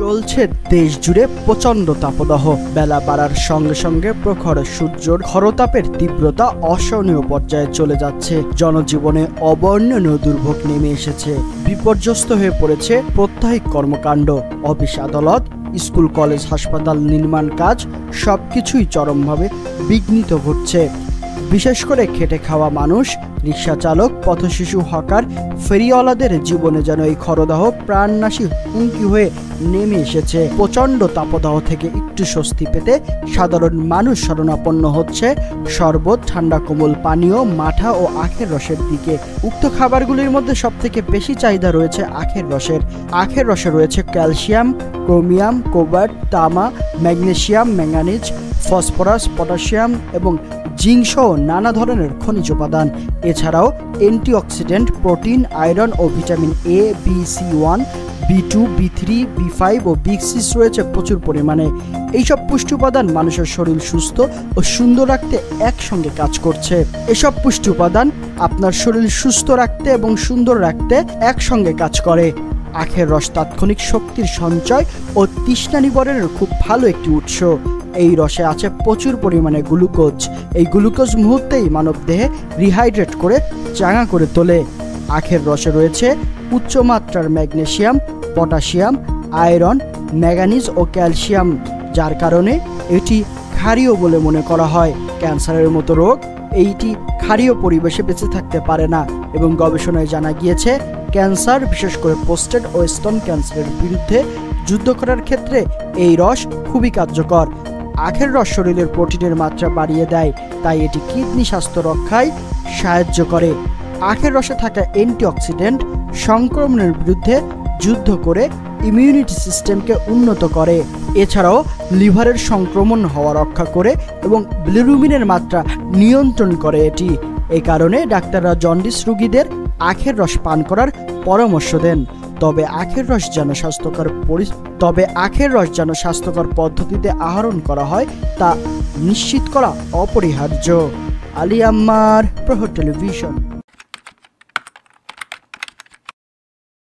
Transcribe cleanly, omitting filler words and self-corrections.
চলছে দেশ জুড়ে প্রচন্ড তাপদাহ। বেলা বাড়ার সঙ্গে সঙ্গে প্রখর সূর্যের খরতাপের তীব্রতা অসহনীয় পর্যায়ে চলে যাচ্ছে। জনজীবনে অবর্ণনীয় দুর্ভোগ নেমে এসেছে। বিপর্যস্ত হয়ে পড়েছে প্রত্যহিক কর্মকাণ্ড, অফিস আদালত, স্কুল কলেজ হাসপাতাল নির্মাণ কাজ সবকিছুই চরমভাবে বিঘ্নিত ঘটছে। বিশেষ করে খেটে খাওয়া মানুষ, রিক্সা চালক, পথশিশু, হকার, ফেরিওয়ালাদের জীবনে যেন এই খরদাহ প্রাণনাশী হুমকি হয়ে নেমে এসেছে। প্রচণ্ড তাপদাহ থেকে একটু স্বস্তি পেতে সাধারণ মানুষ শরণাপন্ন হচ্ছে শরবত, ঠান্ডা কোমল পানীয়, মাঠা ও আখের রসের দিকে। উক্ত খাবারগুলির মধ্যে সবথেকে বেশি চাহিদা রয়েছে আখের রসের। আখের রসে রয়েছে ক্যালসিয়াম, ক্রোমিয়াম, কোবাল্ট, তামা, ম্যাগনেসিয়াম, ম্যাঙ্গানিজ, ফসফরাস, পটাশিয়াম এবং জিঙ্ক সহ নানা ধরনের খনিজ উপাদান। এছাড়াও অ্যান্টিঅক্সিডেন্ট, প্রোটিন, আয়রন ও vitamin A, B, C1, B2, B3, B5 ও B6 রয়েছে প্রচুর পরিমাণে। এইসব পুষ্টি উপাদান মানুষের শরীর সুস্থ ও সুন্দর রাখতে একসঙ্গে কাজ করছে। এসব পুষ্টি উপাদান আপনার শরীর সুস্থ রাখতে এবং সুন্দর রাখতে একসঙ্গে কাজ করে। আখের রস তাৎক্ষণিক শক্তির সঞ্চয় ও তৃষ্ণা নিবারণের খুব ভালো একটি উৎস। এই রসে আছে প্রচুর পরিমাণে গ্লুকোজ। এই গ্লুকোজ মুহূর্তেই মানবদেহে রিহাইড্রেট করে চাঙা করে তোলে। আখের রসে রয়েছে উচ্চমাত্রার ম্যাগনেসিয়াম, পটাশিয়াম, আয়রন, ম্যাঙ্গানিজ ও ক্যালসিয়াম, যার কারণে এটি ক্ষারীয় বলে মনে করা হয়। ক্যান্সারের মতো রোগ এইটি ক্ষারীয় পরিবেশে বেঁচে থাকতে পারে না এবং গবেষণায় জানা গিয়েছে ক্যান্সার, বিশেষ করে প্রোস্টেট ও স্তন ক্যান্সারের বিরুদ্ধে যুদ্ধ করার ক্ষেত্রে এই রস খুবই কার্যকর। আখের রস শরীরের প্রোটিনের মাত্রা বাড়িয়ে দেয়, তাই এটি কিডনি স্বাস্থ্য রক্ষায় সাহায্য করে। আখের রসে থাকা অ্যান্টিঅক্সিডেন্ট সংক্রমণের বিরুদ্ধে যুদ্ধ করে ইমিউনিটি সিস্টেমকে উন্নত করে। এছাড়াও লিভারের সংক্রমণ হওয়া রক্ষা করে এবং বিলিরুবিনের মাত্রা নিয়ন্ত্রণ করে এটি। এই কারণে ডাক্তাররা জন্ডিস রোগীদের আখের রস পান করার পরামর্শ দেন। তবে আখের রস যেন স্বাস্থ্যকর পদ্ধতিতে আহরণ করা হয় তা নিশ্চিত করা অপরিহার্য। আলী আম্মার, প্রহর টেলিভিশন।